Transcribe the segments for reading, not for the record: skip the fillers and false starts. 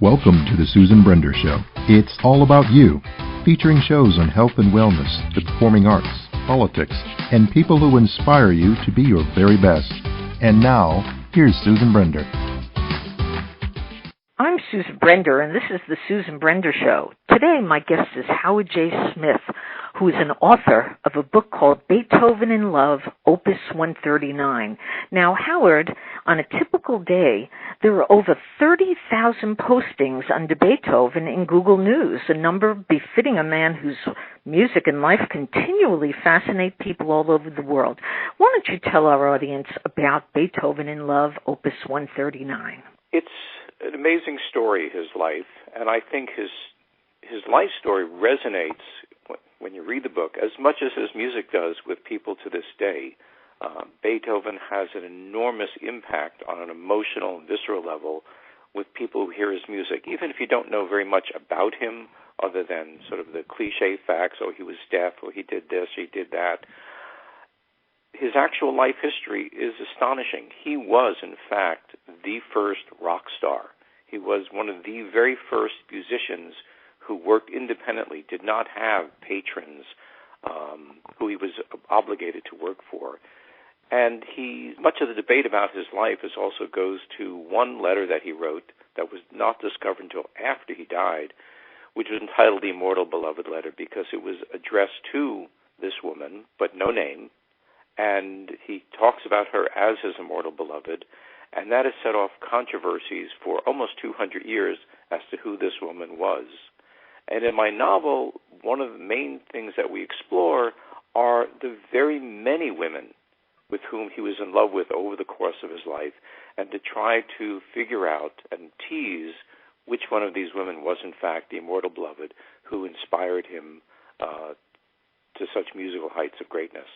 Welcome to the Susan Brender Show. It's all about you, featuring shows on health and wellness, the performing arts, politics, and people who inspire you to be your very best. And now, here's Susan Brender. I'm Susan Brender, and this is the Susan Brender Show. Today, my guest is Howard J. Smith, who is an author of a book called Beethoven in Love, Opus 139. Now, Howard, on a typical day, there are over 30,000 postings under Beethoven in Google News, a number befitting a man whose music and life continually fascinate people all over the world. Why don't you tell our audience about Beethoven in Love, Opus 139? It's an amazing story, his life, and I think his life story resonates when you read the book as much as his music does with people to this day. Beethoven has an enormous impact on an emotional and visceral level with people who hear his music, even if you don't know very much about him other than sort of the cliche facts, oh, he was deaf, or he did this, or he did that. His actual life history is astonishing. He was, in fact, the first rock star. He was one of the very first musicians who worked independently, did not have patrons who he was obligated to work for. And much of the debate about his life also goes to one letter that he wrote that was not discovered until after he died, which was entitled The Immortal Beloved Letter, because it was addressed to this woman, but no name. And he talks about her as his immortal beloved, and that has set off controversies for almost 200 years as to who this woman was. And in my novel, one of the main things that we explore are the very many women with whom he was in love with over the course of his life, and to try to figure out and tease which one of these women was, in fact, the immortal beloved who inspired him to such musical heights of greatness.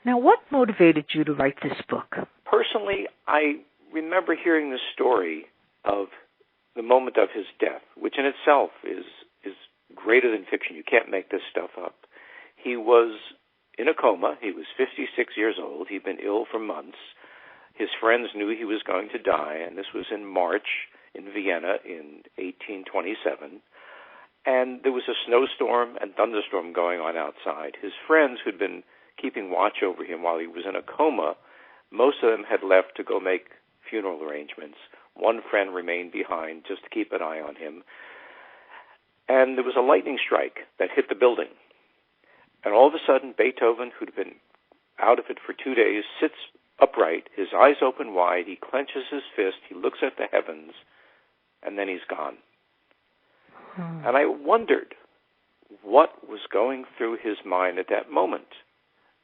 Now, what motivated you to write this book? Personally, I remember hearing the story of the moment of his death, which in itself is greater than fiction. You can't make this stuff up. He was in a coma. He was 56 years old. He'd been ill for months. His friends knew he was going to die, and this was in March in Vienna in 1827. And there was a snowstorm and thunderstorm going on outside. His friends, who'd been keeping watch over him while he was in a coma, most of them had left to go make funeral arrangements. One friend remained behind just to keep an eye on him. And there was a lightning strike that hit the building. And all of a sudden, Beethoven, who'd been out of it for 2 days, sits upright, his eyes open wide, he clenches his fist, he looks at the heavens, and then he's gone. And I wondered what was going through his mind at that moment.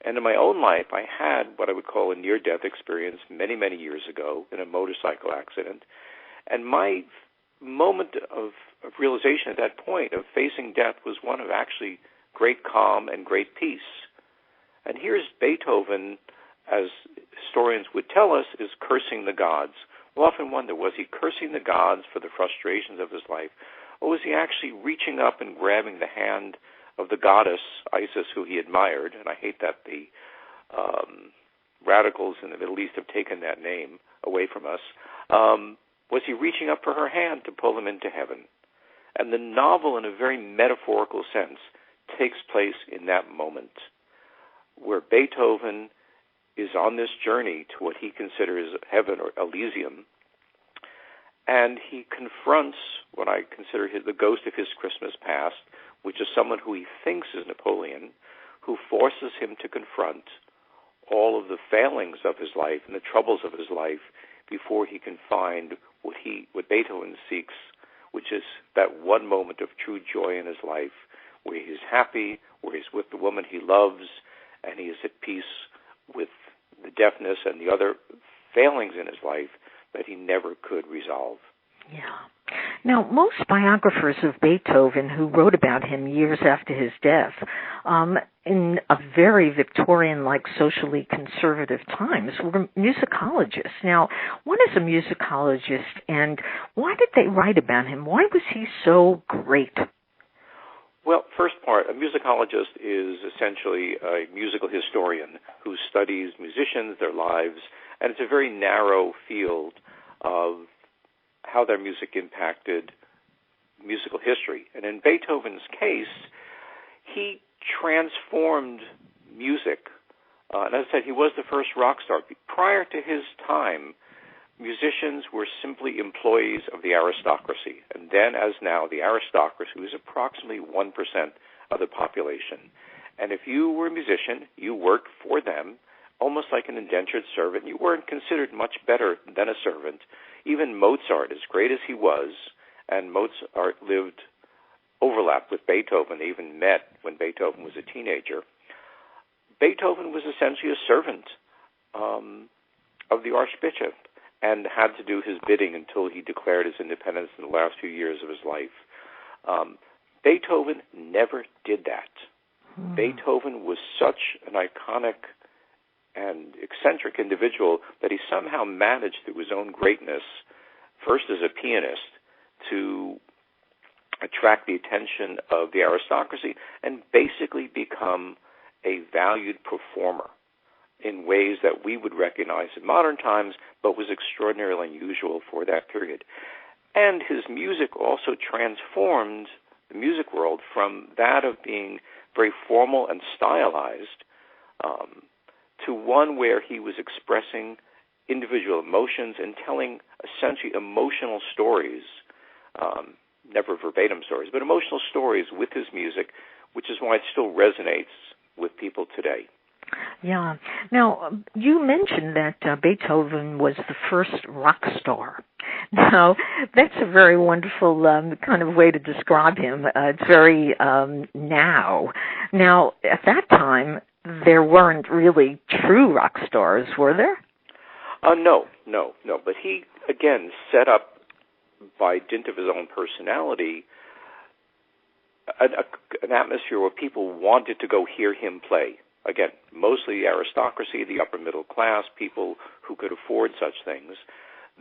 And in my own life, I had what I would call a near-death experience many, many years ago in a motorcycle accident. And my moment of realization at that point of facing death was one of actually great calm and great peace. And here's Beethoven, as historians would tell us, is cursing the gods. We'll often wonder, was he cursing the gods for the frustrations of his life? Or was he actually reaching up and grabbing the hand of the goddess, Isis, who he admired? And I hate that the radicals in the Middle East have taken that name away from us. Was he reaching up for her hand to pull him into heaven? And the novel, in a very metaphorical sense, takes place in that moment where Beethoven is on this journey to what he considers heaven or Elysium, and he confronts what I consider the ghost of his Christmas past, which is someone who he thinks is Napoleon, who forces him to confront all of the failings of his life and the troubles of his life before he can find what Beethoven seeks, which is that one moment of true joy in his life where he's happy, where he's with the woman he loves, and he is at peace with the deafness and the other failings in his life that he never could resolve. Yeah. Now, most biographers of Beethoven who wrote about him years after his death, in a very Victorian-like socially conservative times, were musicologists. Now, what is a musicologist, and why did they write about him? Why was he so great? Well, first part, a musicologist is essentially a musical historian who studies musicians, their lives, and it's a very narrow field of how their music impacted musical history. And in Beethoven's case, he transformed music. And as I said, he was the first rock star. Prior to his time, musicians were simply employees of the aristocracy. And then, as now, the aristocracy was approximately 1% of the population. And if you were a musician, you worked for them, almost like an indentured servant. You weren't considered much better than a servant. Even Mozart, as great as he was, and Mozart overlapped with Beethoven. They even met when Beethoven was a teenager. Beethoven was essentially a servant of the Archbishop and had to do his bidding until he declared his independence in the last few years of his life. Beethoven never did that. Beethoven was such an iconic and eccentric individual that he somehow managed through his own greatness, first as a pianist, to attract the attention of the aristocracy and basically become a valued performer in ways that we would recognize in modern times, but was extraordinarily unusual for that period. And his music also transformed the music world from that of being very formal and stylized to one where he was expressing individual emotions and telling essentially emotional stories, never verbatim stories, but emotional stories with his music, which is why it still resonates with people today. Yeah. Now, you mentioned that Beethoven was the first rock star. Now, that's a very wonderful kind of way to describe him. It's very now. Now, at that time, there weren't really true rock stars, were there? No. But he, again, set up, by dint of his own personality, an atmosphere where people wanted to go hear him play. Again, mostly the aristocracy, the upper middle class, people who could afford such things.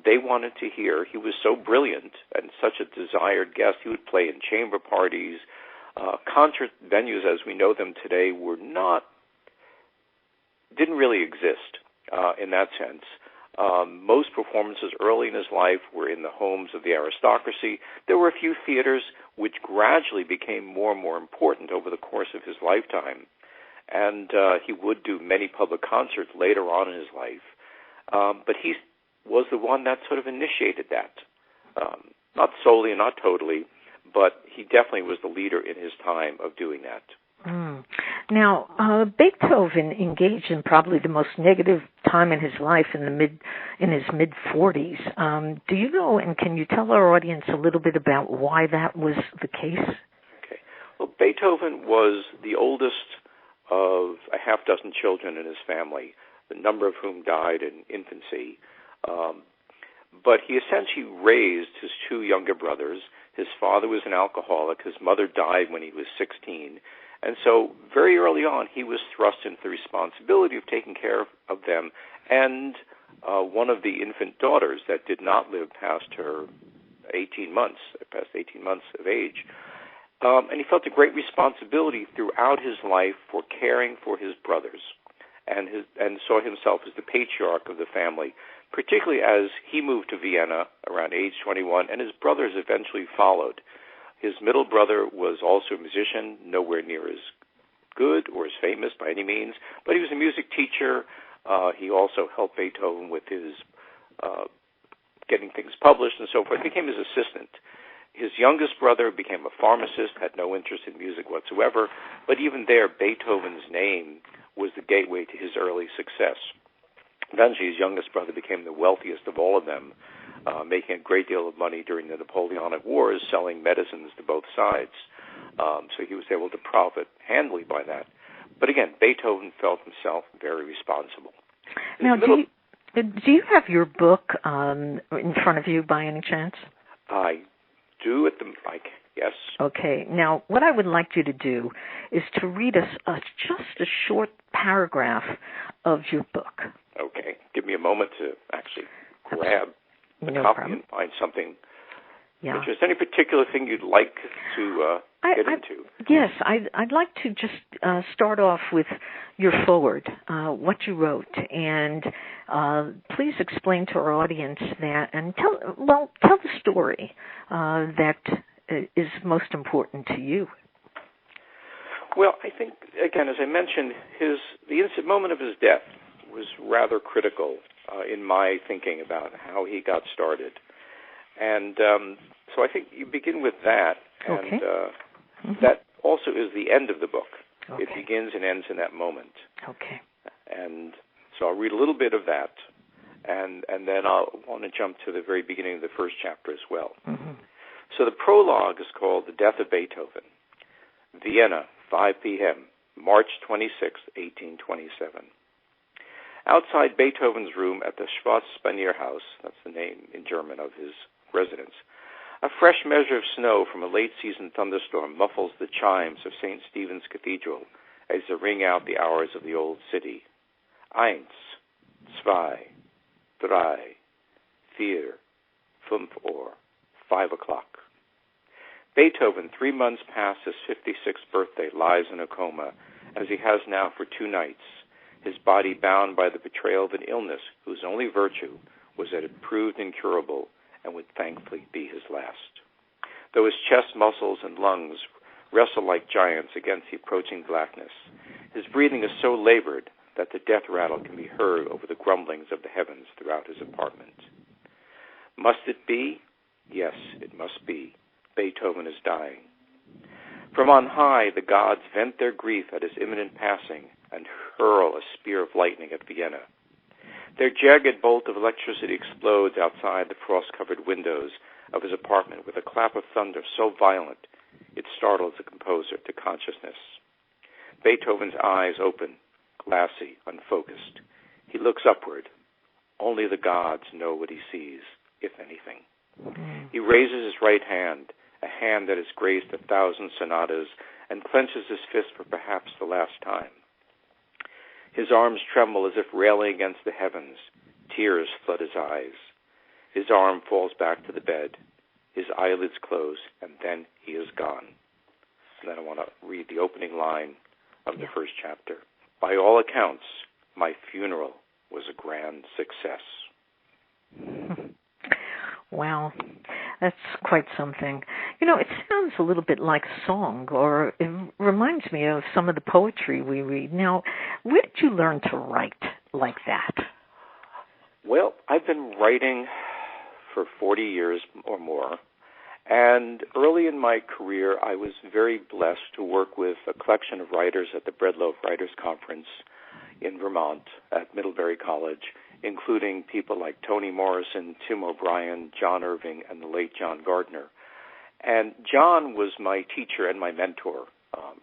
They wanted to hear. He was so brilliant and such a desired guest. He would play in chamber parties. Concert venues as we know them today didn't really exist in that sense. Most performances early in his life were in the homes of the aristocracy. There were a few theaters which gradually became more and more important over the course of his lifetime. And he would do many public concerts later on in his life. But he was the one that sort of initiated that. Not solely and not totally, but he definitely was the leader in his time of doing that. Now, Beethoven engaged in probably the most negative time in his life in his mid-40s. Do you know, and can you tell our audience a little bit about why that was the case? Okay. Well, Beethoven was the oldest of a half dozen children in his family, the number of whom died in infancy. But he essentially raised his two younger brothers. His father was an alcoholic. His mother died when he was 16. And so very early on, he was thrust into the responsibility of taking care of them and one of the infant daughters that did not live past 18 months of age. And he felt a great responsibility throughout his life for caring for his brothers and saw himself as the patriarch of the family, particularly as he moved to Vienna around age 21, and his brothers eventually followed. His middle brother was also a musician, nowhere near as good or as famous by any means, but he was a music teacher. He also helped Beethoven with his getting things published and so forth. He became his assistant. His youngest brother became a pharmacist, had no interest in music whatsoever, but even there, Beethoven's name was the gateway to his early success. Eventually, his youngest brother became the wealthiest of all of them, making a great deal of money during the Napoleonic Wars, selling medicines to both sides. So he was able to profit handily by that. But again, Beethoven felt himself very responsible. Now, do you have your book in front of you by any chance? I do at the mic, yes. Okay. Now, what I would like you to do is to read us just a short paragraph of your book. Okay. Give me a moment to actually grab the copy and find something. Yeah. Is there any particular thing you'd like to get into? Yes, I'd like to just start off with your foreword, what you wrote, and please explain to our audience that, and tell the story that is most important to you? Well, I think, again, as I mentioned, the moment of his death was rather critical in my thinking about how he got started. And so I think you begin with that, and that also is the end of the book. Okay. It begins and ends in that moment. Okay. And so I'll read a little bit of that, and then I'll want to jump to the very beginning of the first chapter as well. Mm-hmm. So the prologue is called The Death of Beethoven, Vienna, 5 p.m., March 26, 1827. Outside Beethoven's room at the Schwarzspanier House, that's the name in German of his residence, a fresh measure of snow from a late-season thunderstorm muffles the chimes of St. Stephen's Cathedral as they ring out the hours of the old city. 1, 2, 3, 4, 5 Uhr, 5 o'clock. Beethoven, 3 months past his 56th birthday, lies in a coma, as he has now for 2 nights, his body bound by the betrayal of an illness whose only virtue was that it proved incurable and would thankfully be his last. Though his chest muscles and lungs wrestle like giants against the approaching blackness, his breathing is so labored that the death rattle can be heard over the grumblings of the heavens throughout his apartment. Must it be? Yes, it must be. Beethoven is dying. From on high, the gods vent their grief at his imminent passing and hurl a spear of lightning at Vienna. Their jagged bolt of electricity explodes outside the frost-covered windows of his apartment with a clap of thunder so violent it startles the composer to consciousness. Beethoven's eyes open, glassy, unfocused. He looks upward. Only the gods know what he sees, if anything. He raises his right hand, a hand that has graced 1,000 sonatas, and clenches his fist for perhaps the last time. His arms tremble as if railing against the heavens. Tears flood his eyes. His arm falls back to the bed. His eyelids close, and then he is gone. And then I want to read the opening line of the first chapter. By all accounts, my funeral was a grand success. Wow, that's quite something. You know, it sounds a little bit like song, or it reminds me of some of the poetry we read. Now, where did you learn to write like that? Well, I've been writing for 40 years or more, and early in my career, I was very blessed to work with a collection of writers at the Breadloaf Writers Conference in Vermont at Middlebury College, including people like Toni Morrison, Tim O'Brien, John Irving, and the late John Gardner. And John was my teacher and my mentor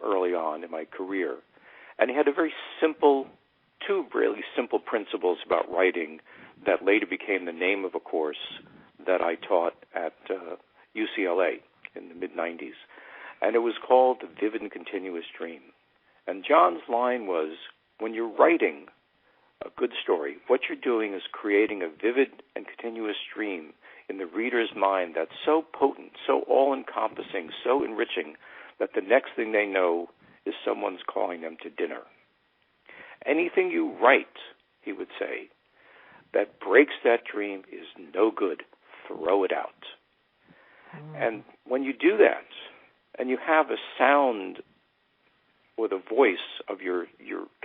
early on in my career. And he had two really simple principles about writing that later became the name of a course that I taught at UCLA in the mid-90s. And it was called The Vivid and Continuous Dream. And John's line was, when you're writing a good story, what you're doing is creating a vivid and continuous dream in the reader's mind that's so potent, so all-encompassing, so enriching, that the next thing they know is someone's calling them to dinner. Anything you write, he would say, that breaks that dream is no good. Throw it out. And when you do that, and you have a sound or the voice of your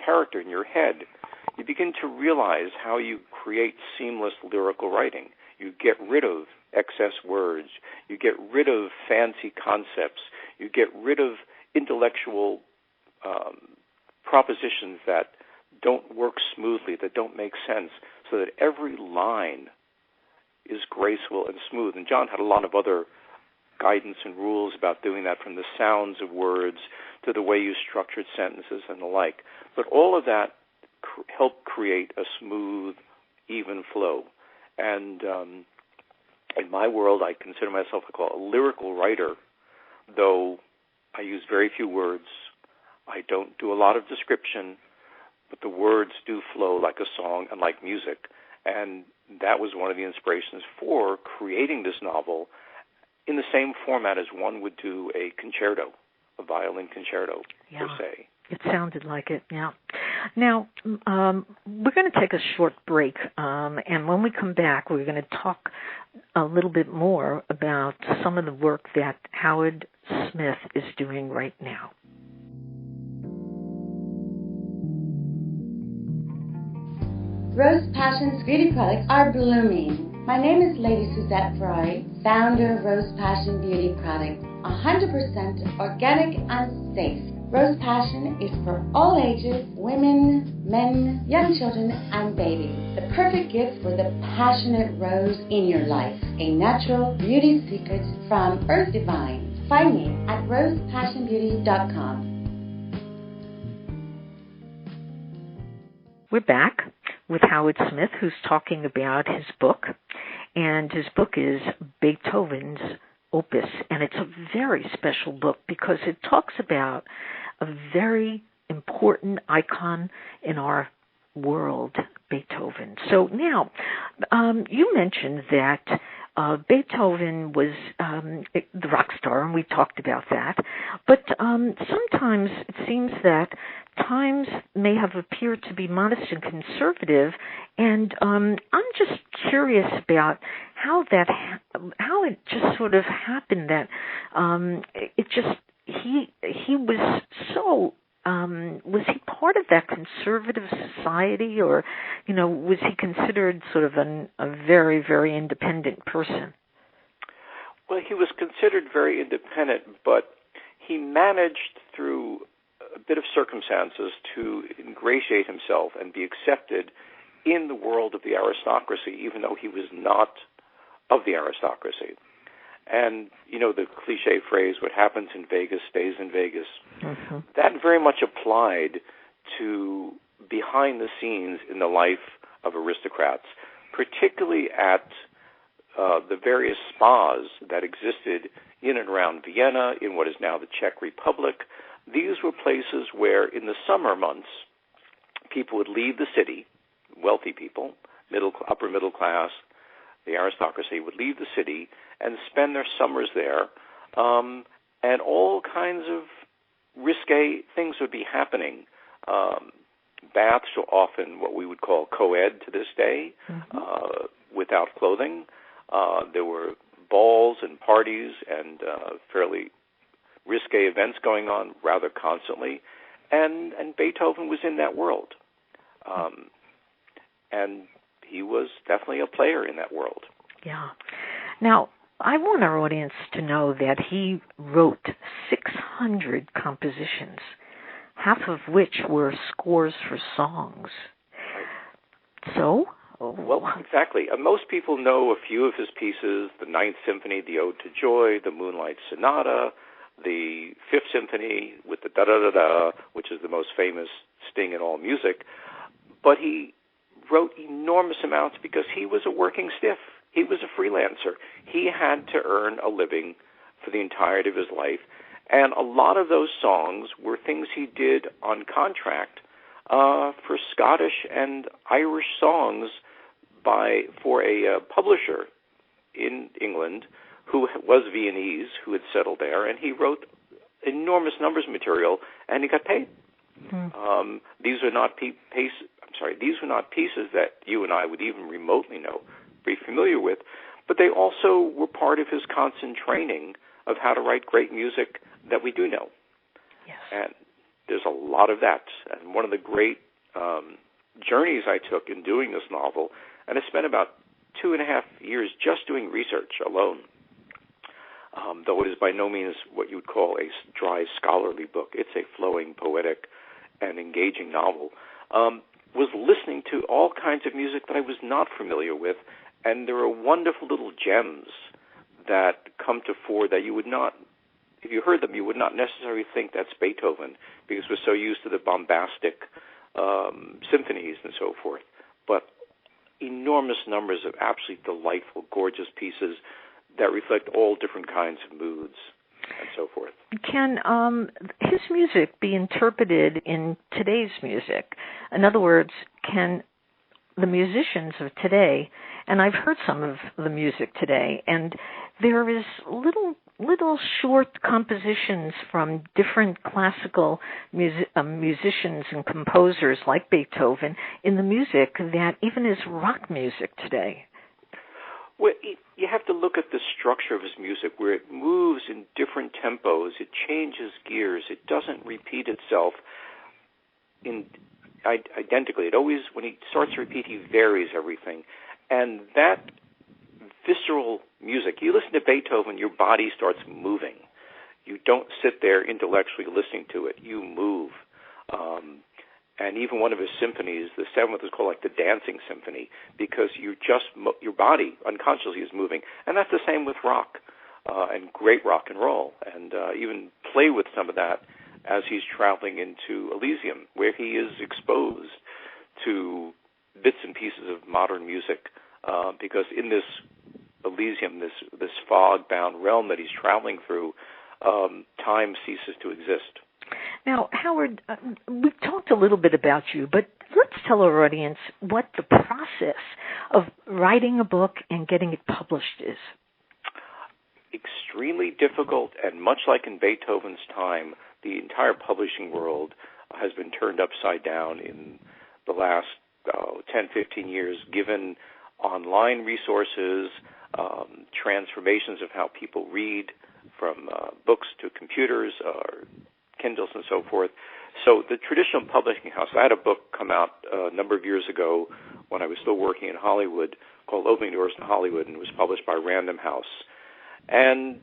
character in your head, you begin to realize how you create seamless lyrical writing. You get rid of excess words. You get rid of fancy concepts. You get rid of intellectual propositions that don't work smoothly, that don't make sense, so that every line is graceful and smooth. And John had a lot of other guidance and rules about doing that, from the sounds of words to the way you structured sentences and the like. But all of that helped create a smooth, even flow. And in my world, I consider myself a lyrical writer, though I use very few words. I don't do a lot of description, but the words do flow like a song and like music. And that was one of the inspirations for creating this novel in the same format as one would do a concerto, a violin concerto, per se. It sounded like it, yeah. Now, we're going to take a short break, and when we come back, we're going to talk a little bit more about some of the work that Howard Smith is doing right now. Rose Passion's beauty products are blooming. My name is Lady Suzette Fry, founder of Rose Passion Beauty Products, 100% organic and safe. Rose Passion is for all ages, women, men, young children, and babies. The perfect gift for the passionate rose in your life. A natural beauty secret from Earth Divine. Find me at rosepassionbeauty.com. We're back with Howard Smith, who's talking about his book. And his book is Beethoven's Opus, and it's a very special book because it talks about a very important icon in our world, Beethoven. So now, you mentioned that Beethoven was the rock star, and we talked about that. But sometimes it seems that times may have appeared to be modest and conservative, and I'm just curious about how it just sort of happened that he was so. Was he part of that conservative society, or, was he considered sort of a very, very independent person? Well, he was considered very independent, but he managed through a bit of circumstances to ingratiate himself and be accepted in the world of the aristocracy, even though he was not of the aristocracy. And, the cliche phrase, what happens in Vegas stays in Vegas, that very much applied to behind the scenes in the life of aristocrats, particularly at the various spas that existed in and around Vienna, in what is now the Czech Republic. These were places where, in the summer months, people would leave the city, wealthy people, upper middle class, the aristocracy would leave the city and spend their summers there, and all kinds of risque things would be happening. Baths are often what we would call co-ed to this day, without clothing. There were balls and parties and fairly risque events going on rather constantly, and Beethoven was in that world. And he was definitely a player in that world. Yeah. Now, I want our audience to know that he wrote 600 compositions, half of which were scores for songs. So? Well, exactly. Most people know a few of his pieces, the Ninth Symphony, the Ode to Joy, the Moonlight Sonata, the Fifth Symphony with the da-da-da-da, which is the most famous sting in all music. But he wrote enormous amounts because he was a working stiff. He was a freelancer. He had to earn a living for the entirety of his life. And a lot of those songs were things he did on contract for Scottish and Irish songs for a publisher in England who was Viennese, who had settled there, and he wrote enormous numbers of material, and he got paid. These are not pieces that you and I would even remotely be familiar with, but they also were part of his constant training of how to write great music that we do know. Yes. And there's a lot of that. And one of the great journeys I took in doing this novel, and I spent about 2.5 years just doing research alone, though it is by no means what you would call a dry scholarly book. It's a flowing, poetic, and engaging novel, was listening to all kinds of music that I was not familiar with, and there are wonderful little gems that come to fore that you would not, if you heard them, you would not necessarily think that's Beethoven, because we're so used to the bombastic symphonies and so forth. But enormous numbers of absolutely delightful, gorgeous pieces that reflect all different kinds of moods and so forth. Can his music be interpreted in today's music? In other words, can the musicians of today, and I've heard some of the music today, and there is little short compositions from different classical musicians and composers like Beethoven in the music that even is rock music today. Well, you have to look at the structure of his music, where it moves in different tempos, it changes gears, it doesn't repeat itself identically. It always, when he starts to repeat, he varies everything. And that visceral music, you listen to Beethoven, your body starts moving. You don't sit there intellectually listening to it. You move. And even one of his symphonies, the seventh, is called like the dancing symphony, because your body unconsciously is moving. And that's the same with rock and great rock and roll. And even play with some of that as he's traveling into Elysium, where he is exposed to bits and pieces of modern music, because in this Elysium, this fog-bound realm that he's traveling through, time ceases to exist. Now, Howard, we've talked a little bit about you, but let's tell our audience what the process of writing a book and getting it published is. Extremely difficult, and much like in Beethoven's time, the entire publishing world has been turned upside down in the last 10, 15 years, given online resources, transformations of how people read from books to computers, Kindles and so forth. So the traditional publishing house, I had a book come out a number of years ago when I was still working in Hollywood called Opening Doors in Hollywood, and it was published by Random House. And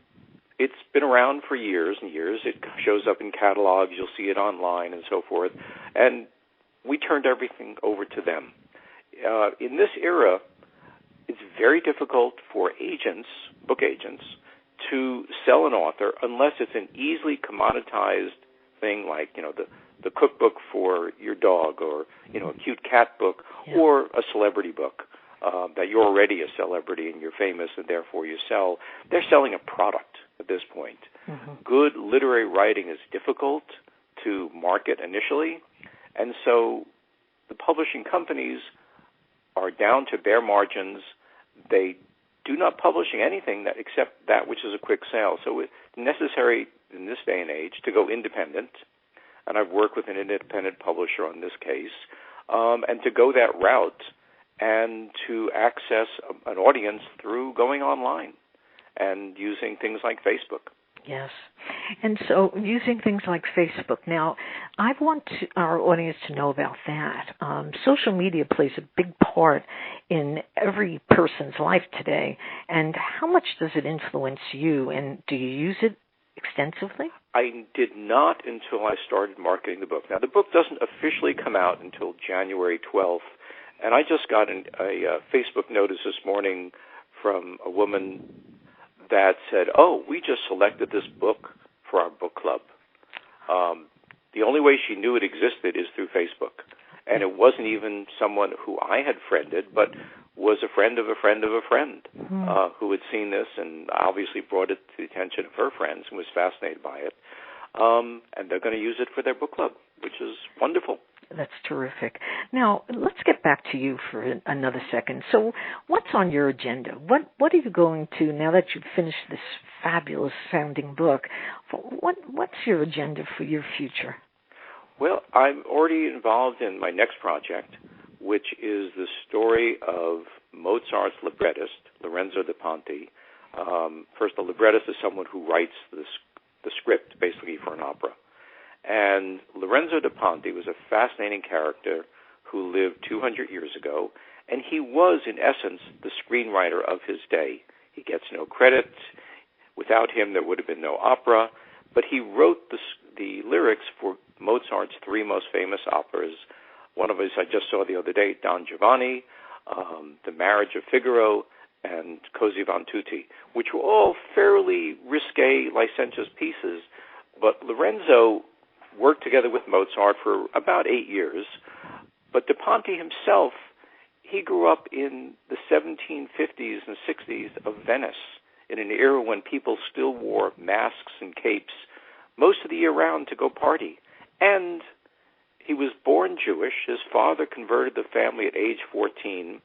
it's been around for years and years. It shows up in catalogs. You'll see it online and so forth. And we turned everything over to them. In this era, it's very difficult for agents, book agents, to sell an author unless it's an easily commoditized thing like, the cookbook for your dog, or, a cute cat book, or a celebrity book, that you're already a celebrity and you're famous and therefore you sell. They're selling a product at this point. Mm-hmm. Good literary writing is difficult to market initially, and so the publishing companies are down to bare margins. They do not publishing anything except that which is a quick sale. So it's necessary in this day and age to go independent, and I've worked with an independent publisher on this case, and to go that route and to access an audience through going online and using things like Facebook. Yes. And so using things like Facebook. Now, I want our audience to know about that. Social media plays a big part in every person's life today. And how much does it influence you? And do you use it extensively? I did not until I started marketing the book. Now, the book doesn't officially come out until January 12th. And I just got a Facebook notice this morning from a woman that said, we just selected this book for our book club. The only way she knew it existed is through Facebook. And it wasn't even someone who I had friended, but was a friend of a friend of a friend who had seen this and obviously brought it to the attention of her friends and was fascinated by it. And they're going to use it for their book club, which is wonderful. That's terrific. Now, let's get back to you for another second. So what's on your agenda? What are you going to, now that you've finished this fabulous sounding book, what's your agenda for your future? Well, I'm already involved in my next project, which is the story of Mozart's librettist, Lorenzo da Ponte. First, the librettist is someone who writes the script, basically, for an opera. And Lorenzo da Ponte was a fascinating character who lived 200 years ago, and he was, in essence, the screenwriter of his day. He gets no credit. Without him, there would have been no opera. But he wrote the lyrics for Mozart's three most famous operas. One of which I just saw the other day, Don Giovanni, The Marriage of Figaro, and Così fan tutti, which were all fairly risque, licentious pieces. But Lorenzo worked together with Mozart for about 8 years. But da Ponte himself, he grew up in the 1750s and 60s of Venice, in an era when people still wore masks and capes most of the year round to go party. And he was born Jewish. His father converted the family at age 14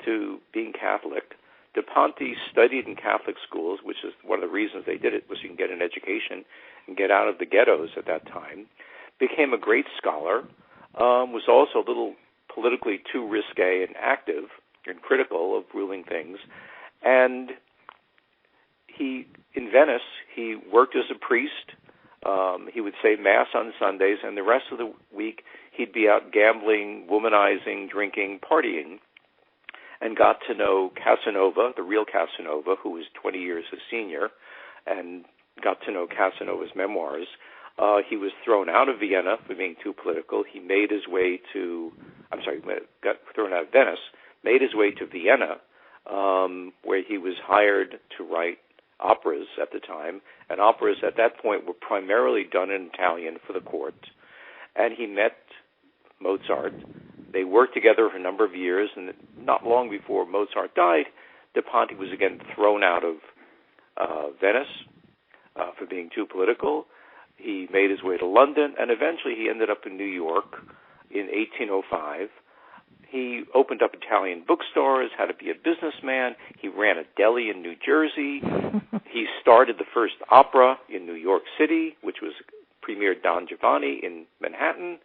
to being Catholic. De Ponte studied in Catholic schools, which is one of the reasons they did it, was you can get an education and get out of the ghettos at that time. Became a great scholar, was also a little politically too risque and active and critical of ruling things. And in Venice, he worked as a priest. He would say Mass on Sundays, and the rest of the week he'd be out gambling, womanizing, drinking, partying, and got to know Casanova, the real Casanova, who was 20 years his senior, and got to know Casanova's memoirs. He was thrown out of Vienna for being too political. He made his way to, got thrown out of Venice, made his way to Vienna, where he was hired to write operas at the time, and operas at that point were primarily done in Italian for the court. And he met Mozart. They worked together for a number of years, and not long before Mozart died, De Ponte was again thrown out of Venice for being too political. He made his way to London, and eventually he ended up in New York in 1805. He opened up Italian bookstores, had to be a businessman. He ran a deli in New Jersey. He started the first opera in New York City, which was premiered Don Giovanni in Manhattan,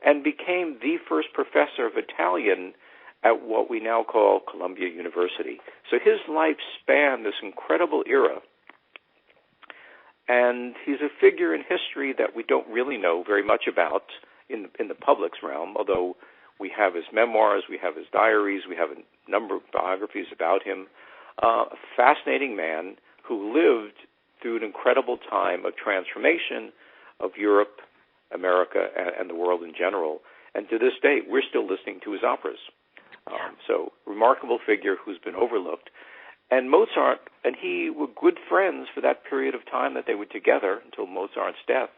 and became the first professor of Italian at what we now call Columbia University. So his life spanned this incredible era, and he's a figure in history that we don't really know very much about in the public's realm, although we have his memoirs, we have his diaries, we have a number of biographies about him. A fascinating man who lived through an incredible time of transformation of Europe, America, and the world in general. And to this day, we're still listening to his operas. So, remarkable figure who's been overlooked. And Mozart and he were good friends for that period of time that they were together until Mozart's death.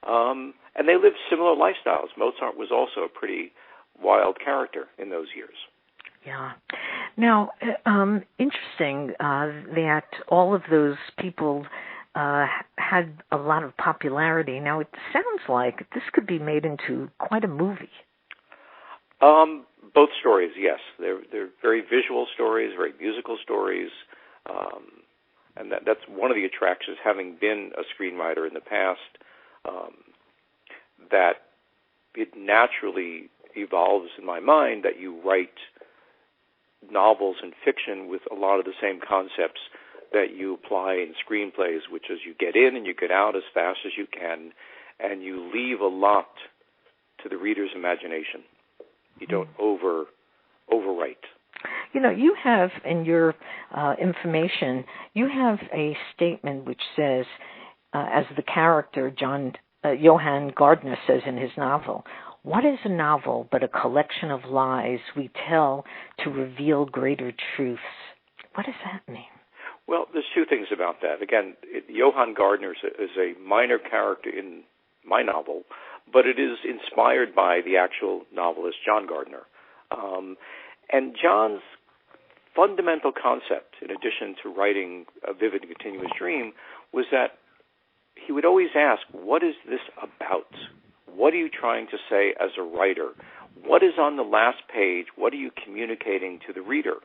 And they lived similar lifestyles. Mozart was also a pretty wild character in those years. Yeah. Now, interesting that all of those people had a lot of popularity. Now, it sounds like this could be made into quite a movie. Both stories, yes. They're very visual stories, very musical stories, and that's one of the attractions, having been a screenwriter in the past, that it naturally evolves in my mind that you write novels and fiction with a lot of the same concepts that you apply in screenplays, which is you get in and you get out as fast as you can, and you leave a lot to the reader's imagination. You don't overwrite. You know, you have in your information, you have a statement which says, as the character Johann Gardner says in his novel, "What is a novel but a collection of lies we tell to reveal greater truths?" What does that mean? Well, there's two things about that. Again, Johann Gardner is a minor character in my novel, but it is inspired by the actual novelist John Gardner. And John's fundamental concept, in addition to writing A Vivid and Continuous Dream, was that he would always ask, what is this about? What are you trying to say as a writer? What is on the last page? What are you communicating to the reader?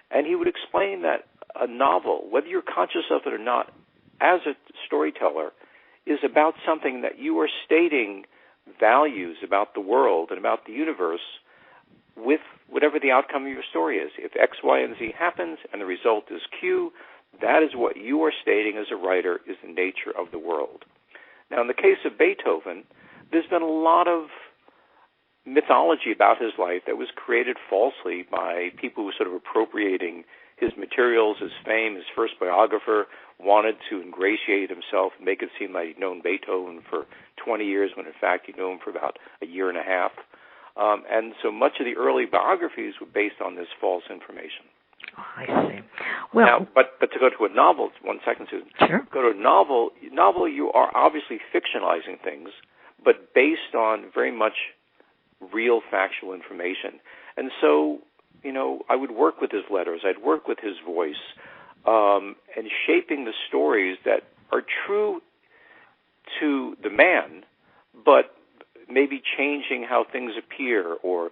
And he would explain that a novel, whether you're conscious of it or not, as a storyteller, is about something that you are stating values about the world and about the universe with whatever the outcome of your story is. If X, Y, and Z happens and the result is Q, that is what you are stating as a writer is the nature of the world. Now, in the case of Beethoven, there's been a lot of mythology about his life that was created falsely by people who were sort of appropriating his materials, his fame. His first biographer wanted to ingratiate himself and make it seem like he'd known Beethoven for 20 years when, in fact, he'd known him for about a year and a half. And so much of the early biographies were based on this false information. Oh, I see. Well, now, but to go to a novel, 1 second, Susan. Sure. Go to a novel, you are obviously fictionalizing things, but based on very much real factual information. And so, you know, I would work with his letters, I'd work with his voice, and shaping the stories that are true to the man, but maybe changing how things appear or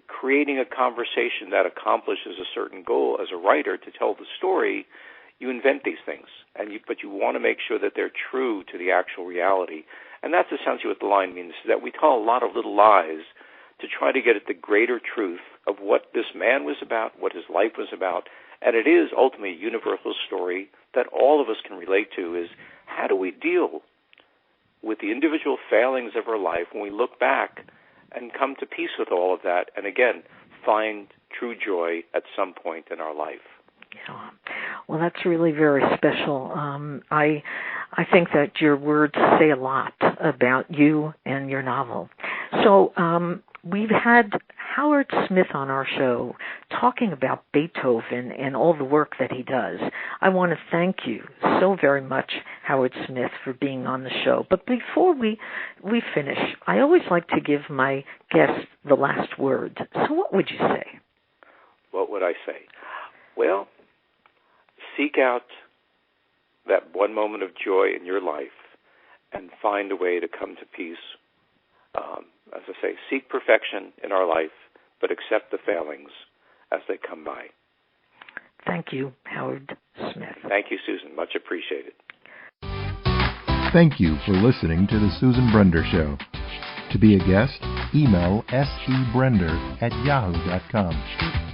creating a conversation that accomplishes a certain goal as a writer to tell the story, you invent these things, but you want to make sure that they're true to the actual reality. And that's essentially what the line means, is that we tell a lot of little lies to try to get at the greater truth of what this man was about, what his life was about. And it is ultimately a universal story that all of us can relate to, is how do we deal with the individual failings of our life when we look back and come to peace with all of that, and again, find true joy at some point in our life. Yeah. Well, that's really very special. I think that your words say a lot about you and your novel. So we've had Howard Smith on our show talking about Beethoven and all the work that he does. I want to thank you so very much, Howard Smith, for being on the show. But before we finish, I always like to give my guests the last word. So what would you say? What would I say? Well, seek out that one moment of joy in your life and find a way to come to peace. As I say, seek perfection in our life, but accept the failings as they come by. Thank you, Howard Smith. Thank you, Susan. Much appreciated. Thank you for listening to The Susan Brender Show. To be a guest, email sebrender@yahoo.com.